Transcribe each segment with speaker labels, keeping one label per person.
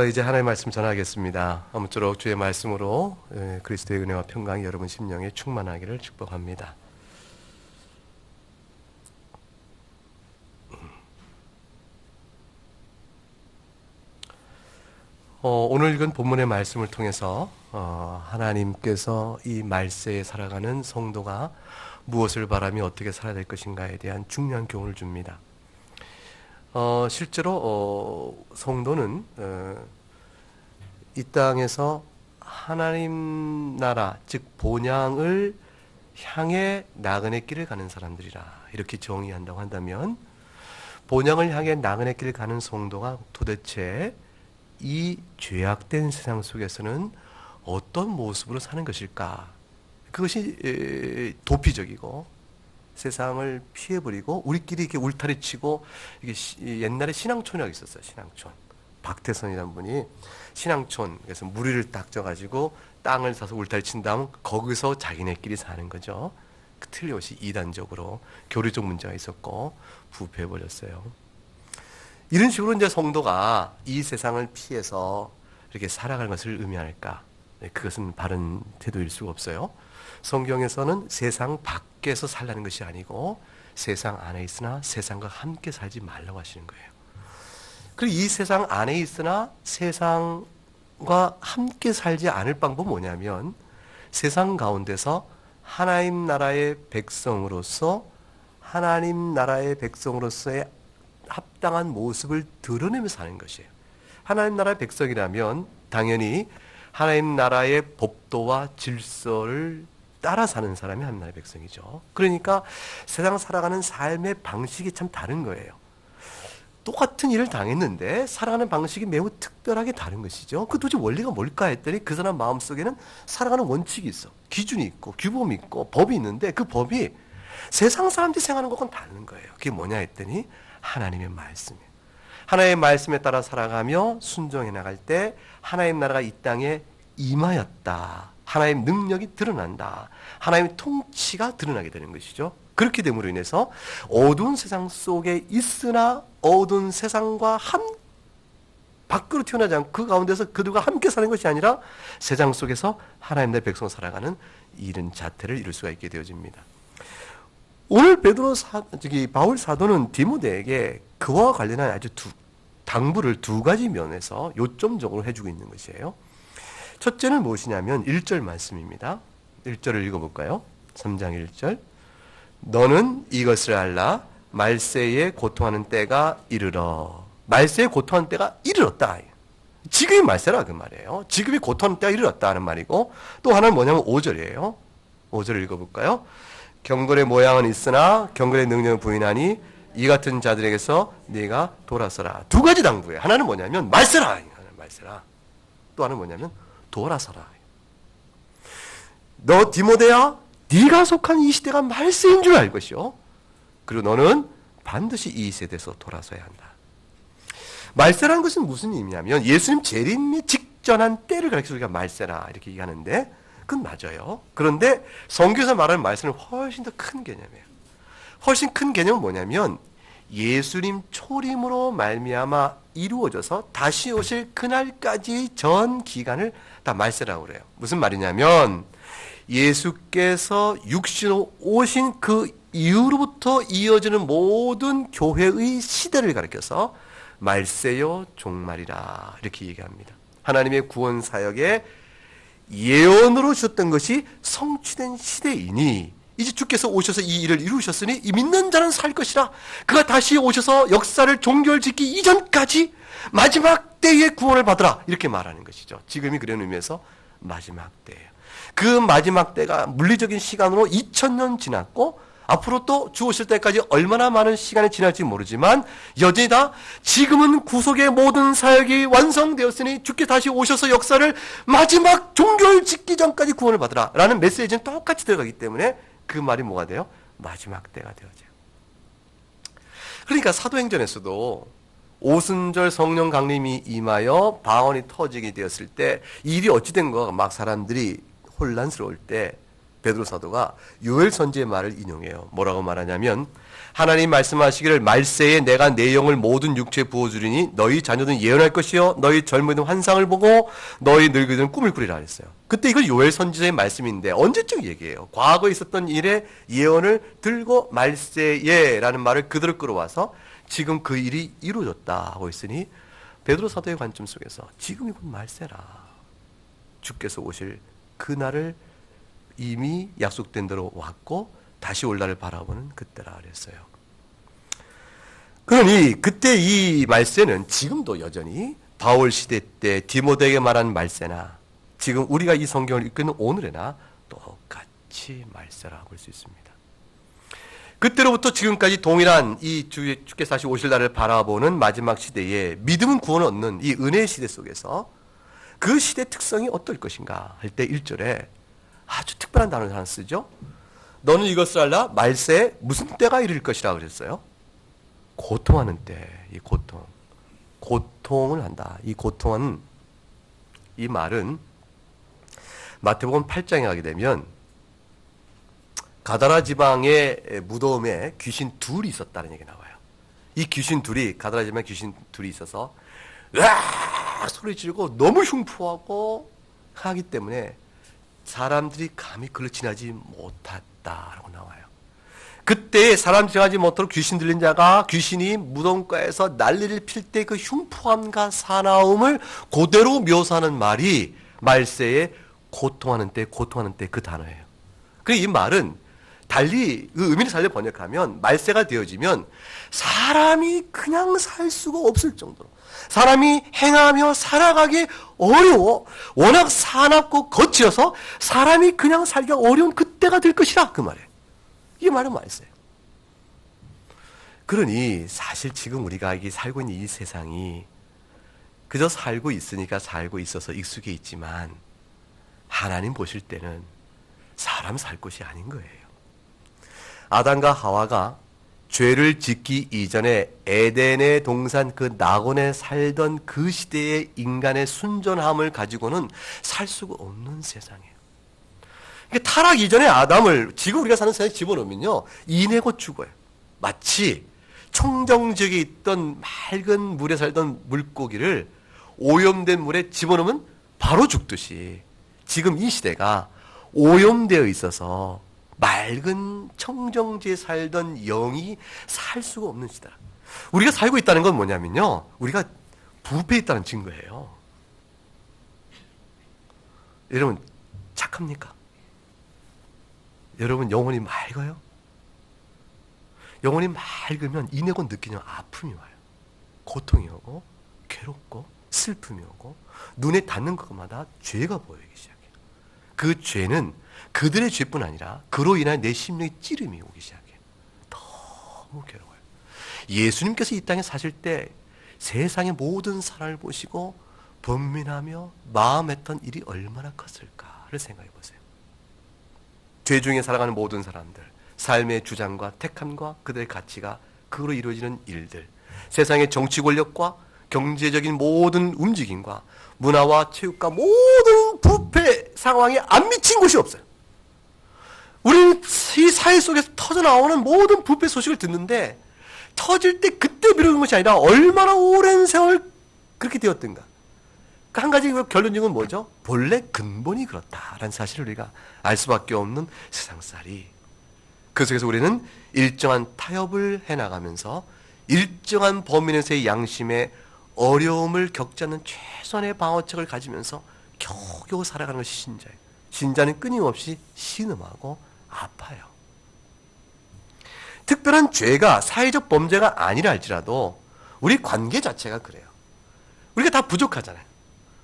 Speaker 1: 이제 하나님의 말씀 전하겠습니다. 아무쪼록 주의 말씀으로 그리스도의 은혜와 평강이 여러분 심령에 충만하기를 축복합니다. 오늘 읽은 본문의 말씀을 통해서 하나님께서 이 말세에 살아가는 성도가 무엇을 바라며 어떻게 살아야 될 것인가에 대한 중요한 교훈을 줍니다. 실제로 성도는 이 땅에서 하나님 나라, 즉 본향을 향해 나그네 길을 가는 사람들이라 이렇게 정의한다고 한다면, 본향을 향해 나그네 길을 가는 성도가 도대체 이 죄악된 세상 속에서는 어떤 모습으로 사는 것일까? 그것이 도피적이고 세상을 피해버리고 우리끼리 이렇게 울타리 치고, 이게 옛날에 신앙촌이라고 있었어요. 신앙촌. 박태선이라는 분이 신앙촌, 그래서 무리를 딱 져가지고 땅을 사서 울타리 친 다음 거기서 자기네끼리 사는 거죠. 틀림없이 이단적으로 교리적 문제가 있었고 부패해버렸어요. 이런 식으로 이제 성도가 이 세상을 피해서 이렇게 살아가는 것을 의미할까? 그것은 바른 태도일 수가 없어요. 성경에서는 세상 밖에서 살라는 것이 아니고 세상 안에 있으나 세상과 함께 살지 말라고 하시는 거예요. 그리고 이 세상 안에 있으나 세상과 함께 살지 않을 방법은 뭐냐면, 세상 가운데서 하나님 나라의 백성으로서 하나님 나라의 백성으로서의 합당한 모습을 드러내며 사는 것이에요. 하나님 나라의 백성이라면 당연히 하나님 나라의 법도와 질서를 따라 사는 사람이 하나님 나라의 백성이죠. 그러니까 세상 살아가는 삶의 방식이 참 다른 거예요. 똑같은 일을 당했는데 살아가는 방식이 매우 특별하게 다른 것이죠. 그 도대체 원리가 뭘까 했더니, 그 사람 마음속에는 살아가는 원칙이 있어. 기준이 있고 규범이 있고 법이 있는데, 그 법이 세상 사람들이 생각하는 것과는 다른 거예요. 그게 뭐냐 했더니 하나님의 말씀이에요. 하나님의 말씀에 따라 살아가며 순종해 나갈 때 하나님 나라가 이 땅에 임하였다. 하나님의 능력이 드러난다. 하나님의 통치가 드러나게 되는 것이죠. 그렇게 됨으로 인해서 어두운 세상 속에 있으나 어두운 세상과 밖으로 튀어나오지 않고 그 가운데서 그들과 함께 사는 것이 아니라 세상 속에서 하나님의 백성 살아가는 이런 자태를 이룰 수가 있게 되어집니다. 오늘 바울 사도는 디모데에게 그와 관련한 아주 당부를 두 가지 면에서 요점적으로 해주고 있는 것이에요. 첫째는 무엇이냐면 1절 말씀입니다. 1절을 읽어볼까요? 3장 1절. 너는 이것을 알라. 말세에 고통하는 때가 이르러. 말세에 고통하는 때가 이르렀다. 지금이 말세라 그 말이에요. 지금이 고통하는 때가 이르렀다 하는 말이고, 또 하나는 뭐냐면 5절이에요. 5절을 읽어볼까요? 경건의 모양은 있으나 경건의 능력은 부인하니 이 같은 자들에게서 네가 돌아서라. 두 가지 당부예요. 하나는 뭐냐면 말세라. 하나는 말세라. 또 하나는 뭐냐면 돌아서라. 너 디모데야, 네가 속한 이 시대가 말세인 줄 알 것이요. 그리고 너는 반드시 이 세대에서 돌아서야 한다. 말세라는 것은 무슨 의미냐면, 예수님 재림이 직전한 때를 가리켜서 우리가 말세라 이렇게 얘기하는데, 그건 맞아요. 그런데 성경에서 말하는 말세는 훨씬 더 큰 개념이에요. 훨씬 큰 개념은 뭐냐면, 예수님 초림으로 말미암아 이루어져서 다시 오실 그날까지 전 기간을 다 말세라고 그래요. 무슨 말이냐면, 예수께서 육신으로 오신 그 이후로부터 이어지는 모든 교회의 시대를 가리켜서 말세요 종말이라 이렇게 얘기합니다. 하나님의 구원 사역에 예언으로 주셨던 것이 성취된 시대이니, 이제 주께서 오셔서 이 일을 이루셨으니 이 믿는 자는 살 것이라. 그가 다시 오셔서 역사를 종결짓기 이전까지 마지막 때의 구원을 받으라 이렇게 말하는 것이죠. 지금이 그런 의미에서 마지막 때예요. 그 마지막 때가 물리적인 시간으로 2000년 지났고, 앞으로 또 주 오실 때까지 얼마나 많은 시간이 지날지 모르지만 여전히 다 지금은 구속의 모든 사역이 완성되었으니 주께 다시 오셔서 역사를 마지막 종결 짓기 전까지 구원을 받으라 라는 메시지는 똑같이 들어가기 때문에 그 말이 뭐가 돼요? 마지막 때가 되어져요. 그러니까 사도행전에서도 오순절 성령 강림이 임하여 방언이 터지게 되었을 때 일이 어찌 된 거가 막 사람들이 혼란스러울 때 베드로 사도가 요엘 선지의 말을 인용해요. 뭐라고 말하냐면, 하나님 말씀하시기를 말세에 내가 내 영을 모든 육체에 부어주리니 너희 자녀들은 예언할 것이요 너희 젊은이들은 환상을 보고 너희 늙은이들은 꿈을 꾸리라 했어요. 그때 이걸 요엘 선지자의 말씀인데 언제적 얘기예요. 과거에 있었던 일의 예언을 들고 말세에라는 말을 그대로 끌어와서 지금 그 일이 이루어졌다 하고 있으니 베드로 사도의 관점 속에서 지금이 곧 말세라. 주께서 오실 그날을 이미 약속된 대로 왔고 다시 올 날을 바라보는 그때라 그랬어요. 그러니 그때 이 말세는 지금도 여전히 바울 시대 때 디모데에게 말한 말세나 지금 우리가 이 성경을 읽고 있는 오늘에나 똑같이 말세라 볼 수 있습니다. 그때로부터 지금까지 동일한 이 주께서 다시 오실 날을 바라보는 마지막 시대에 믿음은 구원을 얻는 이 은혜의 시대 속에서 그 시대의 특성이 어떨 것인가 할 때 1절에 아주 특별한 단어를 하나 쓰죠. 너는 이것을 알라 말세에 무슨 때가 이를 것이라 그랬어요. 고통하는 때, 이 고통을 한다. 이 고통하는 이 말은 마태복음 8장에 가게 되면 가다라 지방의 무덤에 귀신 둘이 있었다는 얘기 나와요. 이 귀신 둘이 가다라 지방에 귀신 둘이 있어서 으악 소리 지르고 너무 흉포하고 하기 때문에 사람들이 감히 그를 지나지 못했다라고 나와요. 그때 사람 지나지 못하도록 귀신 들린 자가 귀신이 무덤가에서 난리를 필 때 그 흉포함과 사나움을 그대로 묘사하는 말이 말세에 고통하는 때 그 단어예요. 그리고 이 말은 달리 그 의미를 살려 번역하면 말세가 되어지면 사람이 그냥 살 수가 없을 정도로 사람이 행하며 살아가기 어려워 워낙 사납고 거칠어서 사람이 그냥 살기가 어려운 그때가 될 것이라 그 말이에요. 이 말은 말세요. 그러니 사실 지금 우리가 살고 있는 이 세상이 그저 살고 있으니까 살고 있어서 익숙해 있지만 하나님 보실 때는 사람 살 곳이 아닌 거예요. 아담과 하와가 죄를 짓기 이전에 에덴의 동산 그 낙원에 살던 그 시대의 인간의 순전함을 가지고는 살 수가 없는 세상이에요. 타락 이전의 아담을 지금 우리가 사는 세상에 집어넣으면요 이내고 죽어요. 마치 청정지역에 있던 맑은 물에 살던 물고기를 오염된 물에 집어넣으면 바로 죽듯이 지금 이 시대가 오염되어 있어서 맑은 청정지에 살던 영이 살 수가 없는 시대라. 우리가 살고 있다는 건 뭐냐면요 우리가 부패해 있다는 증거예요. 여러분 착합니까? 여러분 영혼이 맑아요? 영혼이 맑으면 이내곤 느끼는 아픔이 와요. 고통이 오고 괴롭고 슬픔이 오고 눈에 닿는 것마다 죄가 보이기 시작해요. 그 죄는 그들의 죄뿐 아니라 그로 인한 내 심령의 찌름이 오기 시작해요. 너무 괴로워요. 예수님께서 이 땅에 사실 때 세상의 모든 사람을 보시고 번민하며 마음했던 일이 얼마나 컸을까를 생각해 보세요. 죄 중에 살아가는 모든 사람들, 삶의 주장과 택함과 그들의 가치가 그로 이루어지는 일들, 세상의 정치 권력과 경제적인 모든 움직임과 문화와 체육과 모든 부패 상황에 안 미친 곳이 없어요. 우리는 이 사회 속에서 터져나오는 모든 부패 소식을 듣는데 터질 때 그때 비로는 것이 아니라 얼마나 오랜 세월 그렇게 되었던가. 한 가지 결론적은 뭐죠? 본래 근본이 그렇다라는 사실을 우리가 알 수밖에 없는 세상살이. 그 속에서 우리는 일정한 타협을 해나가면서 일정한 범위 내에서의 양심의 어려움을 겪지 않는 최선의 방어책을 가지면서 겨우겨우 살아가는 것이 신자예요. 신자는 끊임없이 신음하고 아파요. 특별한 죄가 사회적 범죄가 아니라 할지라도 우리 관계 자체가 그래요. 우리가 다 부족하잖아요.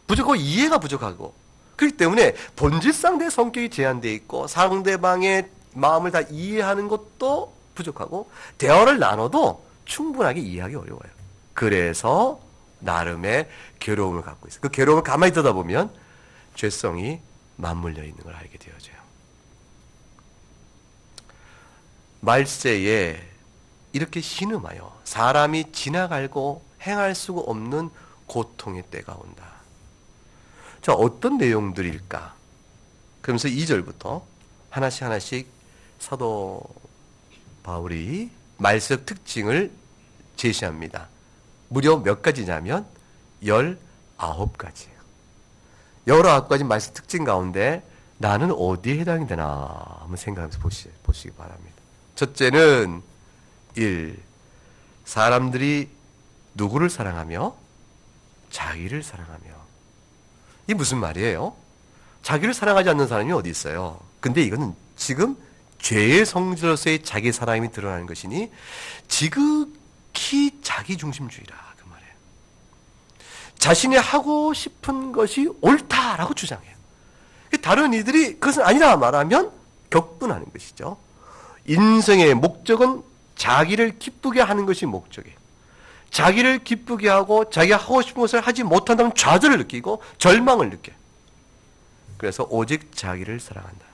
Speaker 1: 부족하고 이해가 부족하고 그렇기 때문에 본질상 내 성격이 제한되어 있고 상대방의 마음을 다 이해하는 것도 부족하고 대화를 나눠도 충분하게 이해하기 어려워요. 그래서 나름의 괴로움을 갖고 있어요. 그 괴로움을 가만히 들여다보면 죄성이 맞물려 있는 걸 알게 되어져요. 말세에 이렇게 신음하여 사람이 지나갈고 행할 수가 없는 고통의 때가 온다. 자, 어떤 내용들일까? 그러면서 2절부터 하나씩 사도 바울이 말석 특징을 제시합니다. 무려 몇 가지냐면 19가지예요. 19가지 말석 특징 가운데 나는 어디에 해당이 되나 한번 생각해서 보시기 바랍니다. 첫째는 1. 사람들이 누구를 사랑하며? 자기를 사랑하며. 이게 무슨 말이에요? 자기를 사랑하지 않는 사람이 어디 있어요? 근데 이거는 지금 죄의 성질로서의 자기 사랑이 드러나는 것이니 지극히 자기중심주의라 그 말이에요. 자신이 하고 싶은 것이 옳다라고 주장해요. 다른 이들이 그것은 아니라 말하면 격분하는 것이죠. 인생의 목적은 자기를 기쁘게 하는 것이 목적이에요. 자기를 기쁘게 하고 자기가 하고 싶은 것을 하지 못한다면 좌절을 느끼고 절망을 느껴요. 그래서 오직 자기를 사랑한다.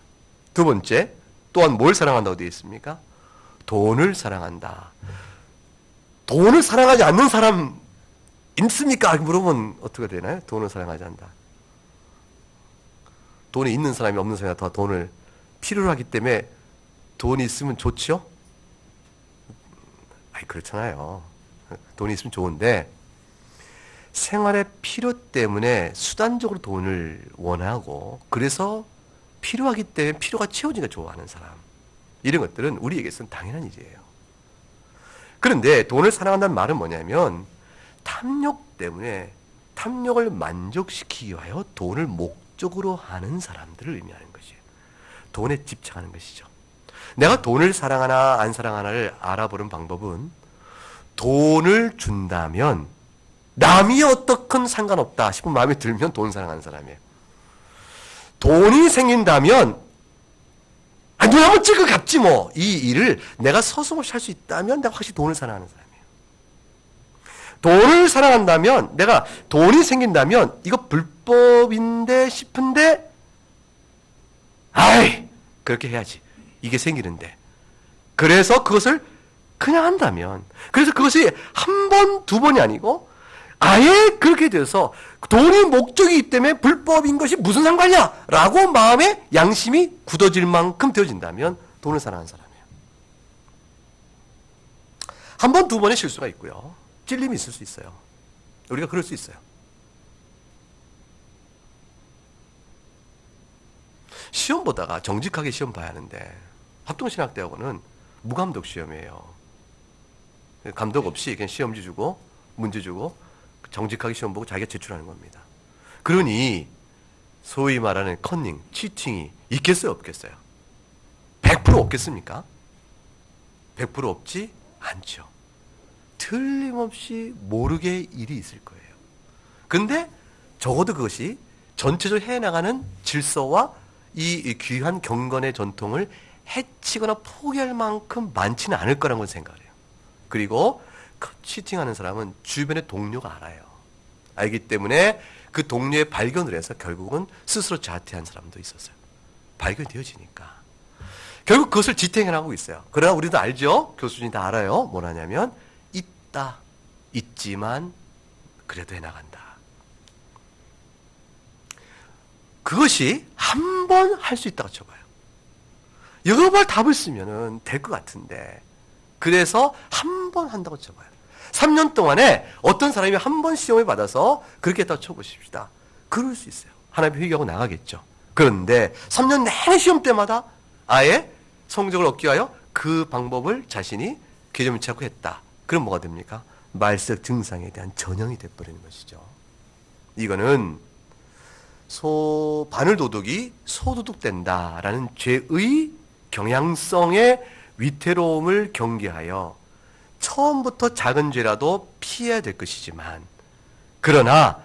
Speaker 1: 두 번째, 또한 뭘 사랑한다고 되어 있습니까? 돈을 사랑한다. 돈을 사랑하지 않는 사람 있습니까? 물어보면 어떻게 되나요? 돈을 사랑하지 않는다. 돈이 있는 사람이 없는 사람이 더 돈을 필요로 하기 때문에 돈이 있으면 좋지요? 아니, 그렇잖아요. 돈이 있으면 좋은데 생활의 필요 때문에 수단적으로 돈을 원하고 그래서 필요하기 때문에 필요가 채워지니까 좋아하는 사람, 이런 것들은 우리에게서는 당연한 일이에요. 그런데 돈을 사랑한다는 말은 뭐냐면 탐욕 때문에 탐욕을 만족시키기 위하여 돈을 목적으로 하는 사람들을 의미하는 것이에요. 돈에 집착하는 것이죠. 내가 돈을 사랑하나 안 사랑하나를 알아보는 방법은 돈을 준다면 남이 어떻건 상관없다 싶은 마음이 들면 돈 사랑하는 사람이에요. 돈이 생긴다면 눈 한번 찔끔 갚지 뭐. 이 일을 내가 서슴없이 할 수 있다면 내가 확실히 돈을 사랑하는 사람이에요. 돈을 사랑한다면 내가 돈이 생긴다면 이거 불법인데 싶은데 아이 그렇게 해야지. 이게 생기는데. 그래서 그것을 그냥 한다면, 그래서 그것이 한 번, 두 번이 아니고 아예 그렇게 돼서 돈이 목적이기 때문에 불법인 것이 무슨 상관이야? 라고 마음에 양심이 굳어질 만큼 되어진다면 돈을 사랑하는 사람이에요. 한 번, 두 번의 실수가 있고요. 찔림이 있을 수 있어요. 우리가 그럴 수 있어요. 시험 보다가 정직하게 시험 봐야 하는데 합동신학대학원은 무감독 시험이에요. 감독 없이 그냥 시험지 주고 문제 주고 정직하게 시험 보고 자기가 제출하는 겁니다. 그러니 소위 말하는 컨닝, 치팅이 있겠어요, 없겠어요? 100% 없겠습니까? 100% 없지 않죠. 틀림없이 모르게 일이 있을 거예요. 근데 적어도 그것이 전체적으로 해나가는 질서와 이 귀한 경건의 전통을 해치거나 포기할 만큼 많지는 않을 거라는 걸 생각을 해요. 그리고 치팅하는 사람은 주변의 동료가 알아요. 알기 때문에 그 동료의 발견을 해서 결국은 스스로 자퇴한 사람도 있었어요. 발견되어지니까. 결국 그것을 지탱해나가고 있어요. 그러나 우리도 알죠? 교수님이 다 알아요. 뭐라냐면 있다. 있지만 그래도 해나간다. 그것이 한 번 할 수 있다고 쳐봐요. 여러 번 답을 쓰면 될 것 같은데 그래서 한 번 한다고 쳐봐요. 3년 동안에 어떤 사람이 한 번 시험을 받아서 그렇게 했다고 쳐보십시다. 그럴 수 있어요. 하나님 회개하고 나가겠죠. 그런데 3년 내내 시험 때마다 아예 성적을 얻기 위하여 그 방법을 자신이 개념을 찾고 했다. 그럼 뭐가 됩니까? 말석 증상에 대한 전형이 돼버리는 것이죠. 이거는 바늘도둑이 소도둑된다라는 죄의 경향성의 위태로움을 경계하여 처음부터 작은 죄라도 피해야 될 것이지만 그러나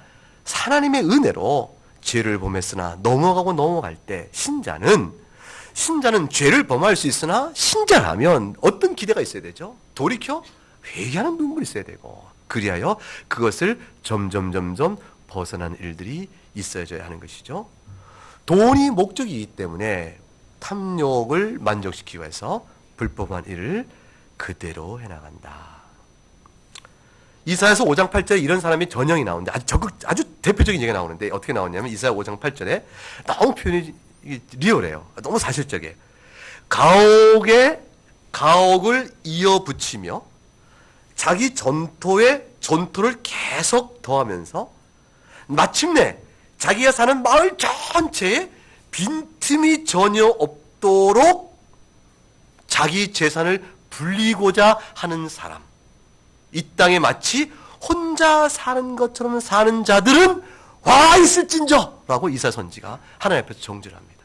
Speaker 1: 하나님의 은혜로 죄를 범했으나 넘어갈 때 신자는 죄를 범할 수 있으나 신자라면 어떤 기대가 있어야 되죠? 돌이켜 회개하는 눈물이 있어야 되고 그리하여 그것을 점점 벗어나는 일들이 있어져야 하는 것이죠. 돈이 목적이기 때문에 탐욕을 만족시키기 위해서 불법한 일을 그대로 해나간다. 이사야서 5장 8절에 이런 사람이 전형이 나오는데 아주 대표적인 얘기가 나오는데 어떻게 나오냐면 이사야 5장 8절에 너무 표현이 리얼해요. 너무 사실적이에요. 가옥에 가옥을 이어붙이며 자기 전토에 전토를 계속 더하면서 마침내 자기가 사는 마을 전체에 빈틈이 전혀 없도록 자기 재산을 불리고자 하는 사람. 이 땅에 마치 혼자 사는 것처럼 사는 자들은 와 있을진저 라고 이사야 선지가 하나님 앞에서 정죄를 합니다.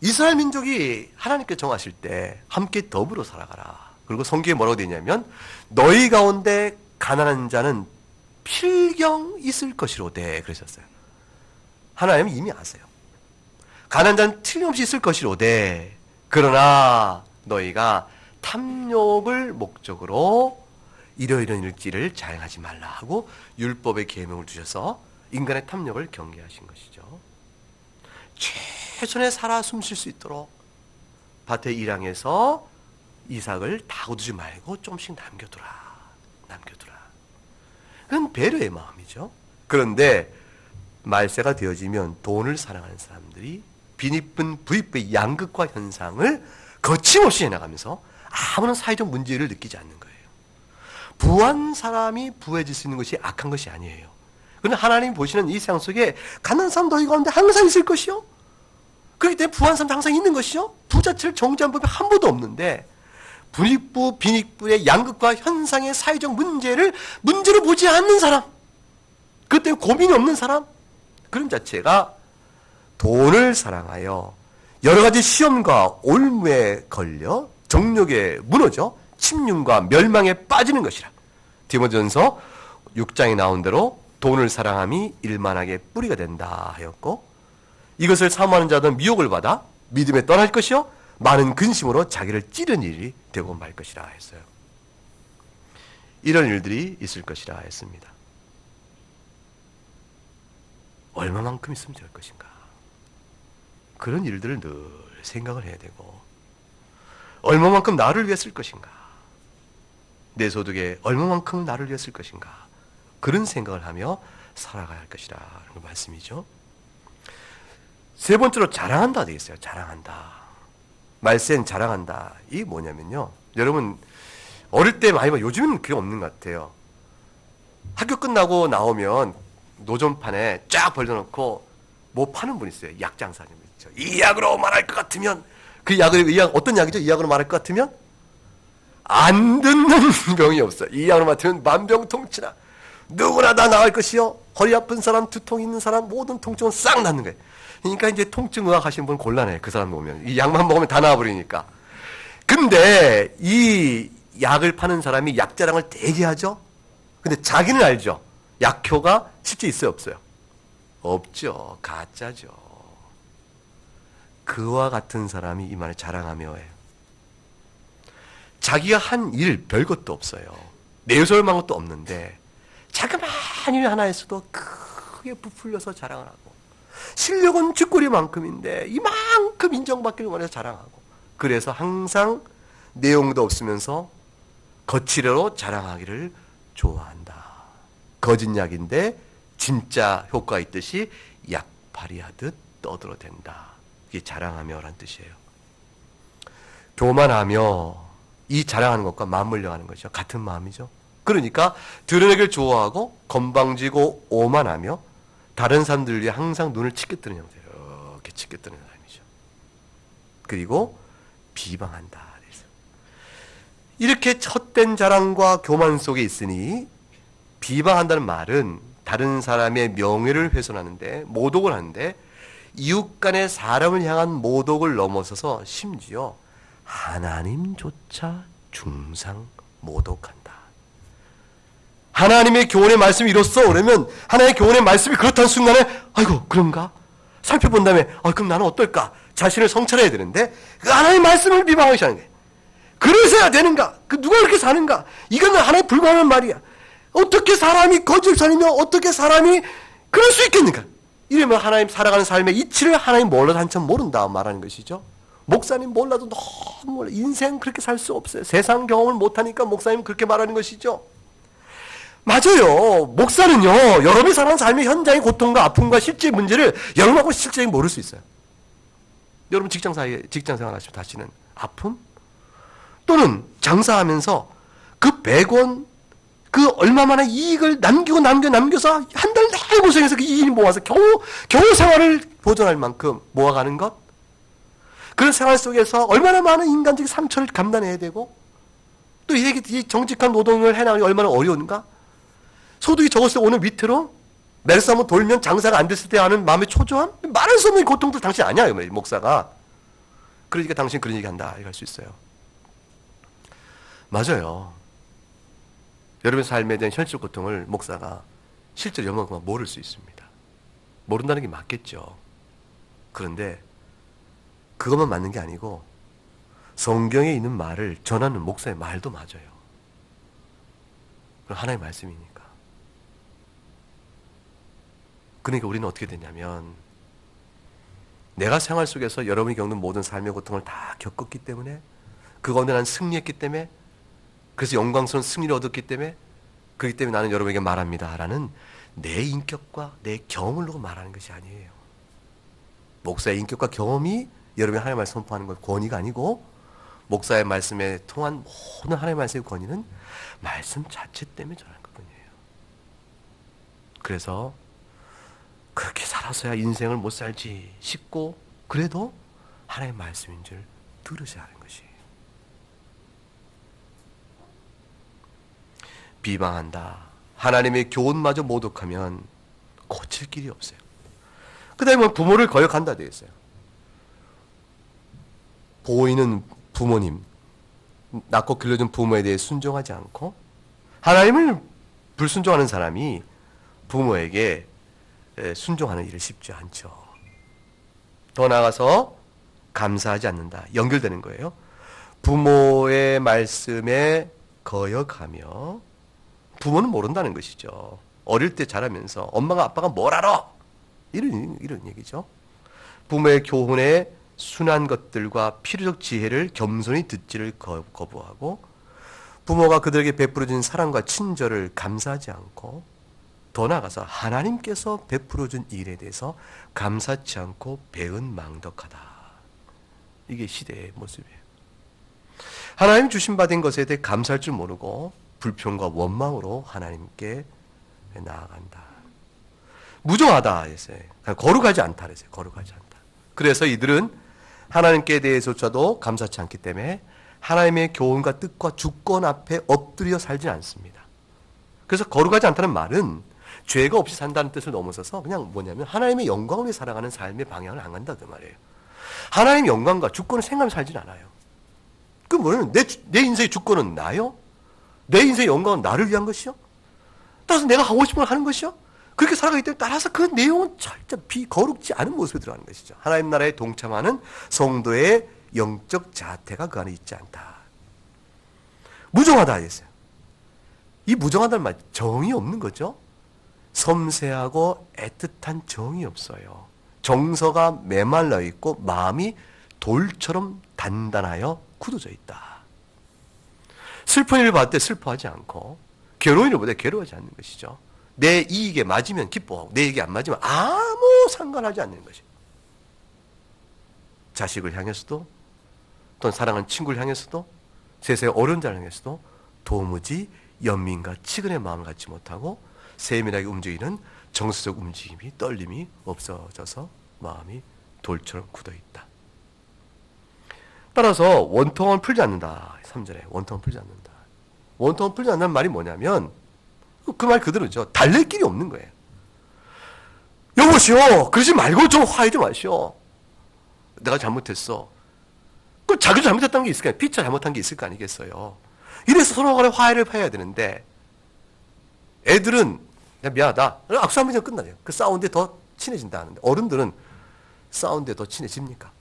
Speaker 1: 이스라엘 민족이 하나님께 정하실 때 함께 더불어 살아가라. 그리고 성경에 뭐라고 되어 있냐면 너희 가운데 가난한 자는 필경 있을 것이로되 그러셨어요. 하나님은 이미 아세요. 가난한 자는 틀림없이 있을 것이로되 그러나 너희가 탐욕을 목적으로 이러이러한 일지를 자행하지 말라 하고 율법의 계명을 주셔서 인간의 탐욕을 경계하신 것이죠. 최선의 살아 숨쉴 수 있도록 밭의 일항에서 이삭을 다 거두지 말고 조금씩 남겨두라. 그건 배려의 마음이죠. 그런데 말세가 되어지면 돈을 사랑하는 사람들이 빈이쁜 부익부의 양극화 현상을 거침없이 해나가면서 아무런 사회적 문제를 느끼지 않는 거예요. 부한 사람이 부해질 수 있는 것이 악한 것이 아니에요. 그러나 하나님이 보시는 이 세상 속에 가난한 사람 너희 가운데 항상 있을 것이요. 그렇기 때문에 부한 사람도 항상 있는 것이요. 부자체를 정죄한 법이 한 번도 없는데 부익부, 빈익부의 양극화 현상의 사회적 문제를 보지 않는 사람, 그것 때문에 고민이 없는 사람, 그런 자체가 돈을 사랑하여 여러 가지 시험과 올무에 걸려 정욕에 무너져 침륜과 멸망에 빠지는 것이라. 디모데전서 6장에 나온 대로 돈을 사랑함이 일만하게 뿌리가 된다 하였고 이것을 사모하는 자들은 미혹을 받아 믿음에 떠날 것이요 많은 근심으로 자기를 찌르는 일이 되고 말 것이라 했어요. 이런 일들이 있을 것이라 했습니다. 얼마만큼 있으면 될 것인가? 그런 일들을 늘 생각을 해야 되고 얼마만큼 나를 위해 쓸 것인가? 내 소득에 얼마만큼 나를 위해 쓸 것인가? 그런 생각을 하며 살아가야 할 것이라는 말씀이죠. 세 번째로 자랑한다 되겠어요. 자랑한다. 말세는 자랑한다. 이게 뭐냐면요. 여러분 어릴 때 많이 봐. 요즘은 그게 없는 것 같아요. 학교 끝나고 나오면 노점판에 쫙 벌려놓고 뭐 파는 분 있어요. 약 장사님 있죠. 이 약으로 말할 것 같으면 그 약을 이 약 어떤 약이죠? 이 약으로 말할 것 같으면 안 듣는 병이 없어요. 이 약으로 맡으면 만병통치나 누구나 다 나을 것이요. 허리 아픈 사람, 두통 있는 사람 모든 통증은 싹 낫는 거예요. 그러니까 이제 통증 의학 하시는 분 곤란해. 그 사람 보면 이 약만 먹으면 다 나아버리니까. 근데 이 약을 파는 사람이 약 자랑을 되게 하죠. 근데 자기는 알죠. 약효가 실제 있어요, 없어요? 없죠. 가짜죠. 그와 같은 사람이 이 말을 자랑하며 해요. 자기가 한 일 별것도 없어요. 내세울만한 것도 없는데 자그마한 일 하나에서도 크게 부풀려서 자랑을 하고 실력은 쥐꼬리만큼인데 이만큼 인정받기를 원해서 자랑하고 그래서 항상 내용도 없으면서 거칠어로 자랑하기를 좋아한다. 거짓 약인데 진짜 효과 있듯이 약팔이하듯 떠들어댄다. 이게 자랑하며라는 뜻이에요. 교만하며 이 자랑하는 것과 맞물려 가는 거죠. 같은 마음이죠. 그러니까 드러내기를 좋아하고 건방지고 오만하며 다른 사람들 위해 항상 눈을 치켜뜨는 형태예요. 이렇게 치켜뜨는 사람이죠. 그리고 비방한다. 이렇게 헛된 자랑과 교만 속에 있으니 비방한다는 말은 다른 사람의 명예를 훼손하는데 모독을 하는데 이웃 간의 사람을 향한 모독을 넘어서서 심지어 하나님조차 중상 모독한다. 하나님의 교훈의 말씀이 이렇소 그러면 하나님의 교훈의 말씀이 그렇다는 순간에 아이고 그런가? 살펴본 다음에 그럼 나는 어떨까? 자신을 성찰해야 되는데 그 하나님의 말씀을 비방하기 하는 거예요. 그래서야 되는가? 누가 그렇게 사는가? 이건 하나님에 불과한 말이야. 어떻게 사람이 거짓 살이며 어떻게 사람이 그럴 수 있겠는가? 이러면 하나님 살아가는 삶의 이치를 하나님 몰라도 한참 모른다 말하는 것이죠. 목사님 몰라도 너무 몰라. 인생 그렇게 살 수 없어요. 세상 경험을 못하니까 목사님 그렇게 말하는 것이죠. 맞아요. 목사는요. 여러분이 살아가는 삶의 현장의 고통과 아픔과 실제 문제를 여러분하고 실제적으로 모를 수 있어요. 여러분 직장 생활 하시면 다시는 아픔? 또는 장사하면서 그 100원, 그 얼마만의 이익을 남겨서 한 달 내내 고생해서 그 이익을 모아서 겨우 생활을 보존할 만큼 모아가는 것? 그런 생활 속에서 얼마나 많은 인간적인 상처를 감당해야 되고, 또 이 정직한 노동을 해나가기 얼마나 어려운가? 소득이 적었을 때 오늘 밑으로 메르스 한번 돌면 장사가 안 됐을 때 하는 마음의 초조함? 말할 수 없는 고통들 당신 아니야, 목사가. 그러니까 당신 그런 얘기 한다, 이렇게 할 수 있어요. 맞아요. 여러분의 삶에 대한 현실 고통을 목사가 실제로 영어만 모를 수 있습니다. 모른다는 게 맞겠죠. 그런데 그것만 맞는 게 아니고 성경에 있는 말을 전하는 목사의 말도 맞아요. 그럼 하나의 말씀이니까. 그러니까 우리는 어떻게 되냐면 내가 생활 속에서 여러분이 겪는 모든 삶의 고통을 다 겪었기 때문에 그 가운데 난 승리했기 때문에 그래서 영광스러운 승리를 얻었기 때문에 그렇기 때문에 나는 여러분에게 말합니다 라는 내 인격과 내 경험을 놓고 말하는 것이 아니에요. 목사의 인격과 경험이 여러분이 하나님의 말씀 선포하는 건 권위가 아니고 목사의 말씀에 통한 모든 하나님의 말씀의 권위는 말씀 자체 때문에 전하는 것뿐이에요. 그래서 그렇게 살아서야 인생을 못 살지 싶고 그래도 하나님의 말씀인 줄 들으셔야 하는 것이에요. 비방한다. 하나님의 교훈마저 모독하면 고칠 길이 없어요. 그 다음에 부모를 거역한다 되어 있어요. 보이는 부모님, 낳고 길러준 부모에 대해 순종하지 않고 하나님을 불순종하는 사람이 부모에게 순종하는 일을 쉽지 않죠. 더 나아가서 감사하지 않는다. 연결되는 거예요. 부모의 말씀에 거역하며 부모는 모른다는 것이죠. 어릴 때 자라면서 엄마가 아빠가 뭘 알아? 이런 얘기죠. 부모의 교훈에 순한 것들과 필요적 지혜를 겸손히 듣지를 거부하고 부모가 그들에게 베풀어준 사랑과 친절을 감사하지 않고 더 나아가서 하나님께서 베풀어준 일에 대해서 감사치 않고 배은망덕하다. 이게 시대의 모습이에요. 하나님 주신 받은 것에 대해 감사할 줄 모르고 불평과 원망으로 하나님께 나아간다. 무정하다 했어요. 거룩하지 않다 그랬어요. 거룩하지 않다. 그래서 이들은 하나님께 대해서조차도 감사치 않기 때문에 하나님의 교훈과 뜻과 주권 앞에 엎드려 살지 않습니다. 그래서 거룩하지 않다는 말은 죄가 없이 산다는 뜻을 넘어서서 그냥 뭐냐면 하나님의 영광을 위해 살아가는 삶의 방향을 안 간다 그 말이에요. 하나님의 영광과 주권을 생각하며 살진 않아요. 그 뭐냐면 내 인생의 주권은 나요? 내 인생의 영광은 나를 위한 것이요? 따라서 내가 하고 싶은 걸 하는 것이요? 그렇게 살아가기 때문에 따라서 그 내용은 절대 거룩지 않은 모습에 들어가는 것이죠. 하나님 나라에 동참하는 성도의 영적 자태가 그 안에 있지 않다. 무정하다 했어요. 이 무정하다는 말 정이 없는 거죠. 섬세하고 애틋한 정이 없어요. 정서가 메말라 있고 마음이 돌처럼 단단하여 굳어져 있다. 슬픈 일을 봤을 때 슬퍼하지 않고 괴로운 일을 볼 때 괴로워하지 않는 것이죠. 내 이익에 맞으면 기뻐하고 내 이익에 안 맞으면 아무 상관하지 않는 것이에요. 자식을 향해서도 또는 사랑하는 친구를 향해서도 세상의 어려운 자를 향해서도 도무지 연민과 측은의 마음을 갖지 못하고 세밀하게 움직이는 정서적 움직임이 떨림이 없어져서 마음이 돌처럼 굳어있다. 따라서 원통함을 풀지 않는다. 3절에 원통함을 풀지 않는다. 원통함을 풀지 않는다는 말이 뭐냐면 그 말 그대로죠. 달랠 길이 없는 거예요. 여보시오 그러지 말고 좀 화해 좀 하시오. 내가 잘못했어. 그 자기도 잘못했다는 게 있을까요? 피차 잘못한 게 있을 거 아니겠어요. 이래서 서로 간에 화해를 해야 되는데 애들은 그냥 미안하다. 악수하면 끝나요. 그 싸우는데 더 친해진다 하는데 어른들은 싸우는데 더 친해집니까?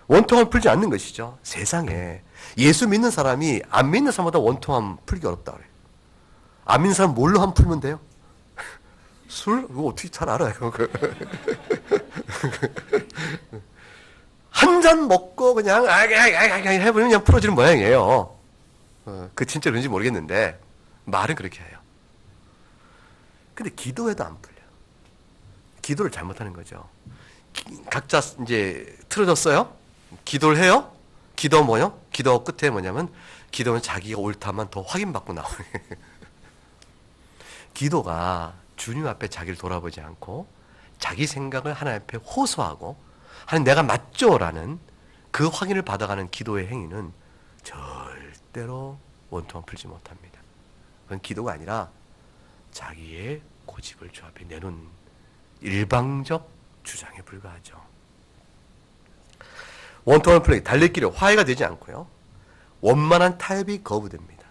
Speaker 1: 원통함을 풀지 않는 것이죠. 세상에 예수 믿는 사람이 안 믿는 사람보다 원통함 풀기 어렵다 그래요. 안 믿는 사람 뭘로 함 풀면 돼요? 술? 그거 어떻게 잘 알아요. 한 잔 먹고 그냥 해보면 그냥 풀어지는 모양이에요. 그 진짜 그런지 모르겠는데 말은 그렇게 해요. 근데 기도해도 안 풀려. 기도를 잘못하는 거죠. 각자 이제 틀어졌어요. 기도를 해요. 기도 뭐요? 기도 끝에 뭐냐면 기도는 자기가 옳다만 더 확인받고 나오네. 기도가 주님 앞에 자기를 돌아보지 않고 자기 생각을 하나님 앞에 호소하고 하나님 내가 맞죠라는 그 확인을 받아가는 기도의 행위는 절대로 원통을 풀지 못합니다. 그건 기도가 아니라 자기의 고집을 주 앞에 내놓은 일방적 주장에 불과하죠. 원통을 풀기, 달래기를 화해가 되지 않고요. 원만한 타협이 거부됩니다.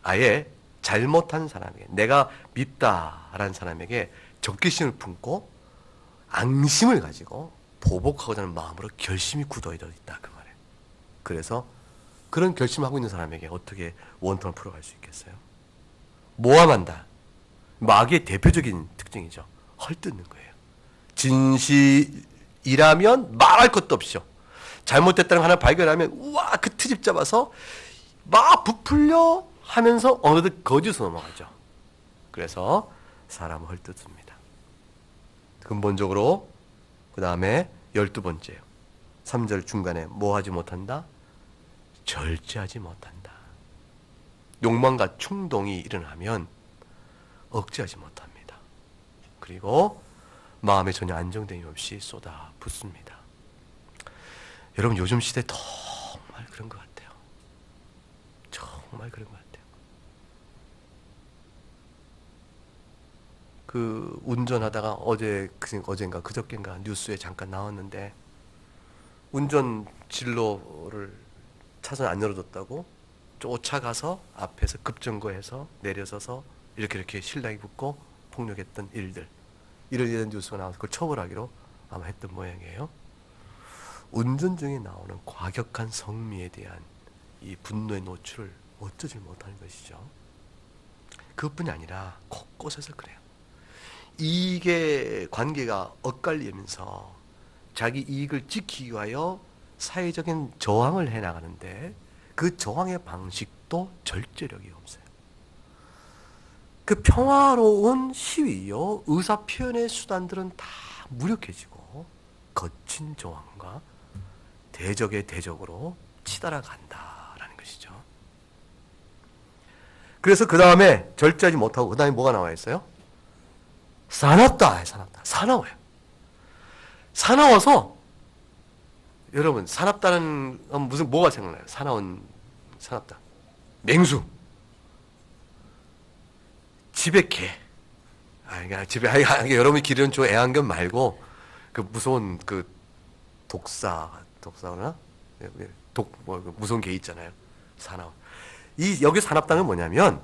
Speaker 1: 아예 잘못한 사람에게, 내가 밉다라는 사람에게 적개심을 품고 앙심을 가지고 보복하고자 하는 마음으로 결심이 굳어져 있다 그 말이에요. 그래서 그런 결심하고 있는 사람에게 어떻게 원통을 풀어갈 수 있겠어요? 모함한다. 마귀의 대표적인 특징이죠. 헐뜯는 거예요. 진실이라면 말할 것도 없이요. 잘못됐다는 거 하나 발견하면 우와 그 트집 잡아서 막 부풀려 하면서 어느덧 거짓으로 넘어가죠. 그래서 사람을 헐뜯습니다. 근본적으로 그 다음에 12번째요. 3절 중간에 뭐 하지 못한다? 절제하지 못한다. 욕망과 충동이 일어나면 억제하지 못합니다. 그리고 마음에 전혀 안정됨이 없이 쏟아붓습니다. 여러분 요즘 시대 정말 그런 것 같아요. 정말 그런 것 같아요. 그 운전하다가 어젠가 그저께인가 뉴스에 잠깐 나왔는데 운전 진로를 차선 안 열어줬다고 쫓아가서 앞에서 급정거해서 내려서서 이렇게 신랑이 붙고 폭력했던 일들, 이런 뉴스가 나와서 그걸 처벌하기로 아마 했던 모양이에요. 운전 중에 나오는 과격한 성미에 대한 이 분노의 노출을 어쩌지 못하는 것이죠. 그것뿐이 아니라 곳곳에서 그래요. 이익의 관계가 엇갈리면서 자기 이익을 지키기 위하여 사회적인 저항을 해나가는데 그 저항의 방식도 절제력이 없어요. 그 평화로운 시위요, 의사 표현의 수단들은 다 무력해지고 거친 저항과 대적의 대적으로 치달아 간다라는 것이죠. 그래서 그 다음에 절제하지 못하고 그 다음에 뭐가 나와 있어요? 사납다. 사나워요. 사나워서 여러분 사납다는 무슨 뭐가 생각나요? 사납다. 맹수. 집에 개. 집에 여러분이 기르는 저 애완견 말고 그 무서운 그 독사나 무서운 개 있잖아요. 사나워. 여기 사납다는 뭐냐면